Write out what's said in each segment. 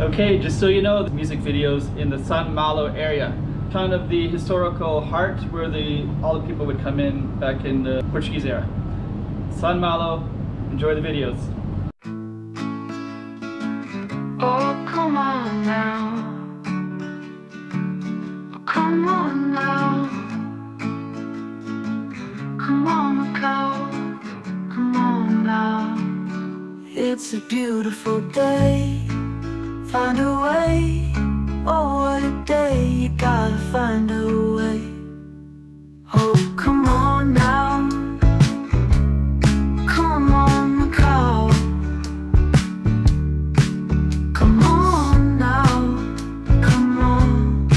Okay, just so you know, the music videos in the San Malo area, kind of the historical heart where all the people would come in back in the Portuguese era. San Malo, enjoy the videos. Oh, come on now. Oh, come on now. Come on, Macau. Come on now. It's a beautiful day. Find a way. Oh, what a day. You gotta find a way. Oh, come on now. Come on, Macau. Come on now. Come on.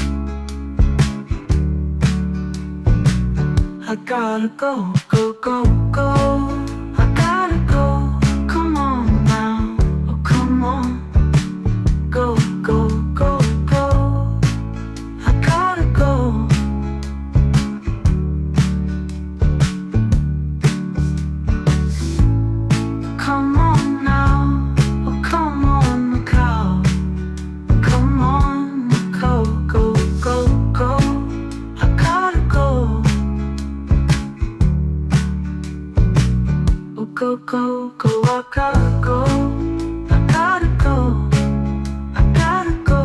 I gotta go, go, go, go. I gotta go. Come on now. Oh, come on. Go, go, go, go. I gotta go. Come on now. Oh, come on, Macau. Come on, Macau. Go, go, go. I gotta go. Oh, go, go, go. I gotta go. I gotta go. I gotta go.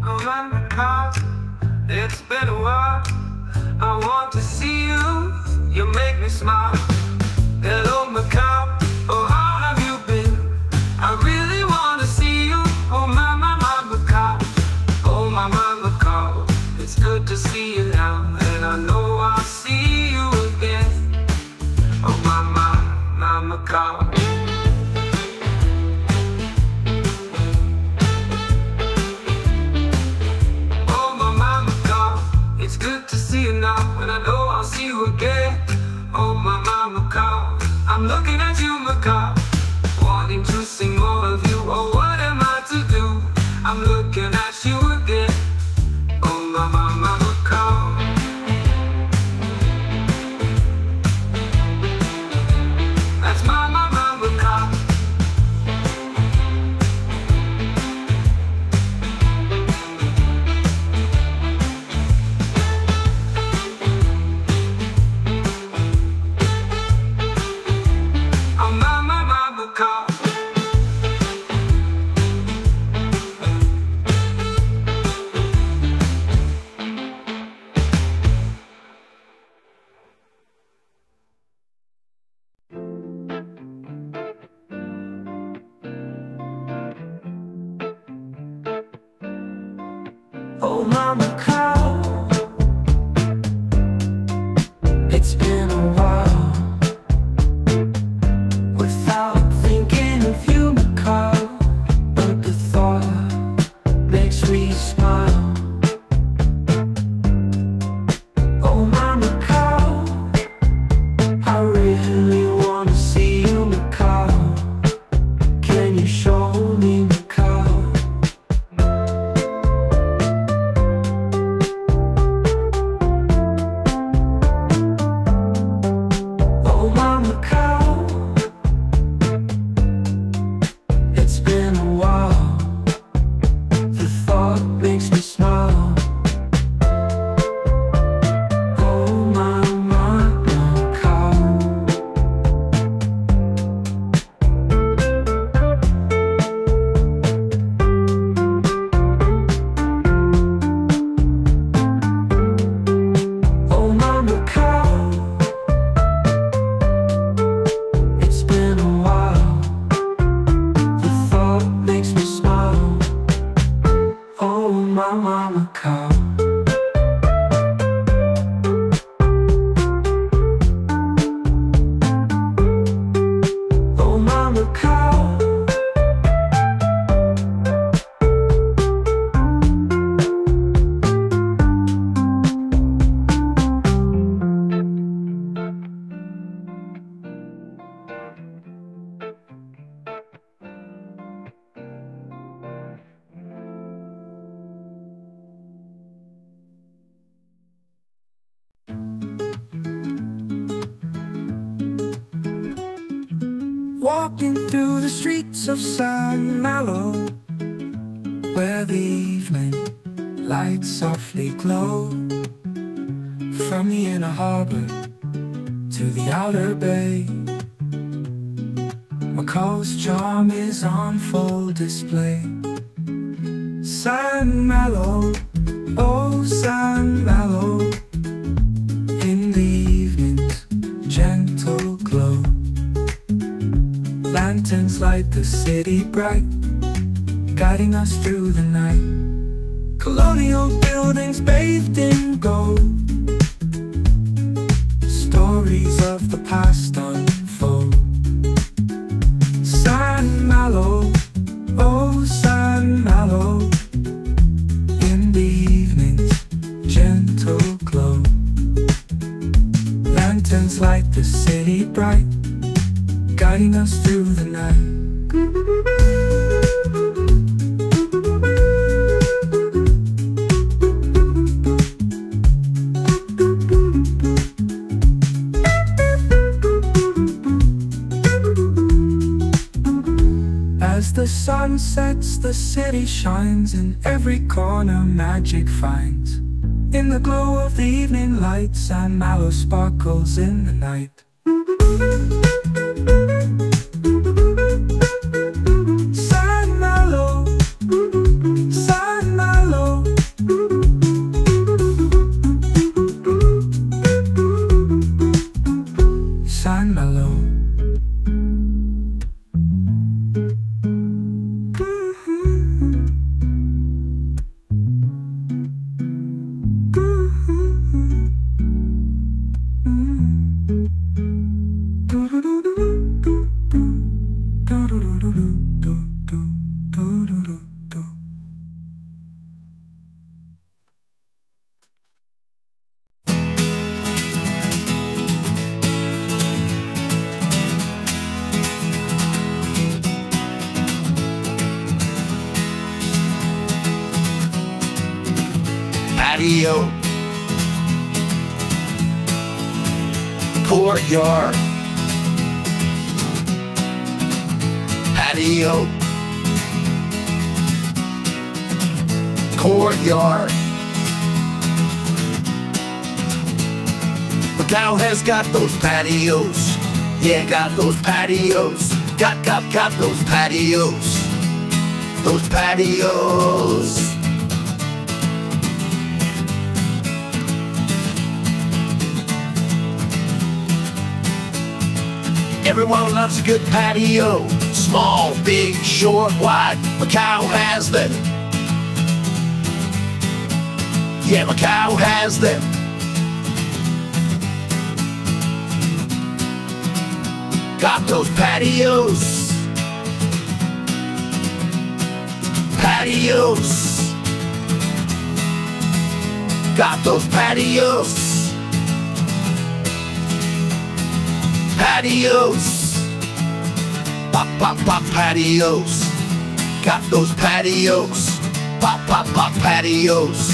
Oh, Macau, it's been a while. I want to see you. You make me smile. Hello, Macau. Oh, how have you been? I really want to see you. Oh, my, Macau. Oh, my, Macau. It's good to see you now, and I know I'll see you again. Oh, my, Macau. And I know I'll see you again. Oh, my, Macau. I'm looking at you, Macau, wanting to see more of you. Oh, what am I to do? I'm looking at you again. Oh, my, Macau. That's my, Macau. Oh, my Macau. It's been a while without thinking of you, Macau, but the thought makes me smile. Oh, my Macau, I really wanna see you, Macau. Can you show me, Macau? walking through the streets of San Malo, where the evening lights softly glow. From the inner harbor to the outer bay, Macau's charm is on full display. San Malo, oh San Malo, in the evening's gentle glow. Lanterns light the city bright, guiding us through the night. Colonial buildings bathed in gold, stories of the past unfold. San Malo, oh San Malo, in the evening's gentle glow. Lanterns light the city bright, guiding us through the night. As the sun sets, the city shines. In every corner magic finds. In the glow of the evening light, San Malo sparkles in the night. San Malo, San Malo, San Malo. Patio, courtyard, patio, courtyard. Macau has got those patios, yeah, got those patios, got those patios, those patios. Everyone loves a good patio. Small, big, short, wide, Macau has them. Yeah, Macau has them. Got those patios. Patios. Got those patios. Patios, pop, pop, pop, patios. Got those patios, pop, pop, pop, patios.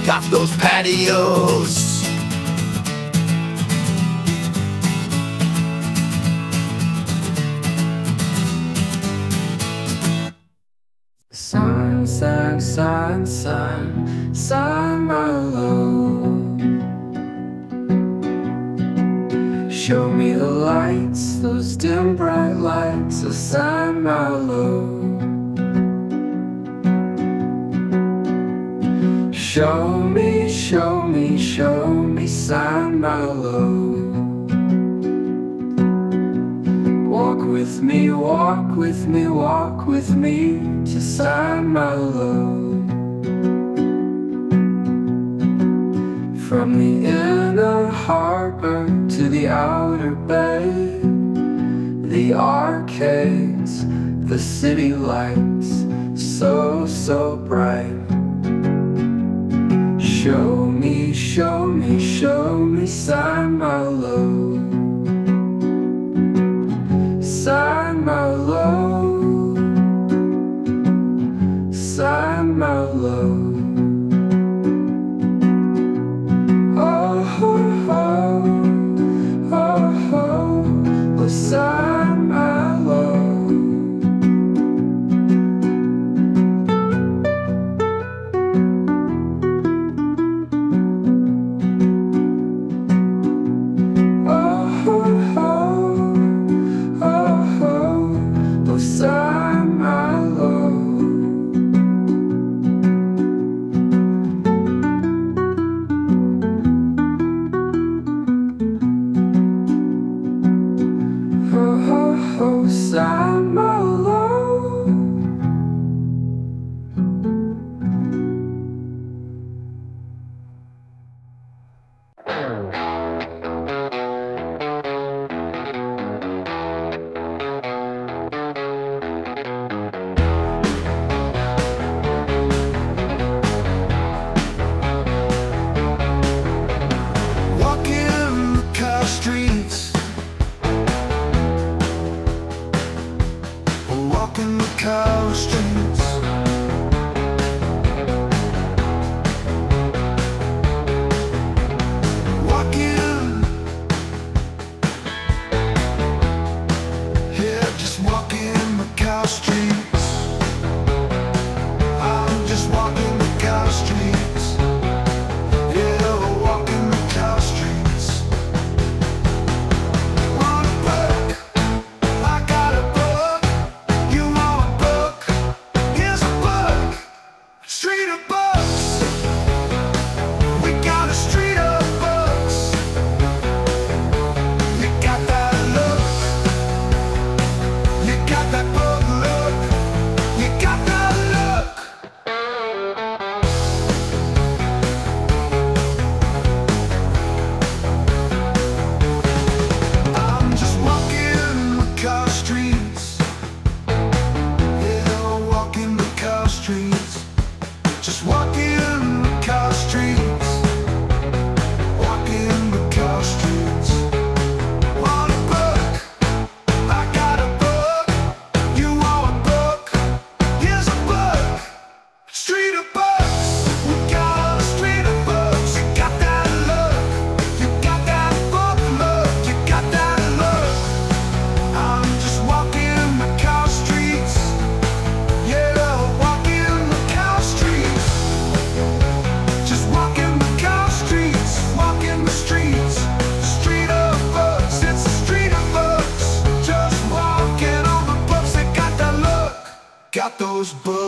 Got those patios. San, San, San, San, San Malo. Show me the lights, those dim bright lights of San Malo. Show me, show me, show me San Malo. Walk with me, walk with me, walk with me to San Malo. From the inner harbor to the outer bay, the arcades, the city lights, so, so bright. Show me, show me, show me San Malo. San Malo, San Malo. San Malo. inside Malo. Walking Macau streets. Walking Macau streets. Walking, yeah, just walking Macau streets. I'm just walking Macau streets. Yeah, walking Macau streets. Want a book? I got a book. You want a book? Here's a book. Street of books. We got a street of books. You got that look. You got that book look. You got that look. I'm just walking Macau streets. Yeah, walking Macau streets. Just walking Macau streets. Walking Macau streets. Want a book? I got a book. You want a book? Here's a book. Street of books. We got a street of books. You got that look. You got that book look. You got that look. I'm just walking Macau streets. Yeah, walking Macau streets. Just walking Macau streets. Walking the streets. Street of books. It's a street of books. Just walking on the books that got that look. Got those books.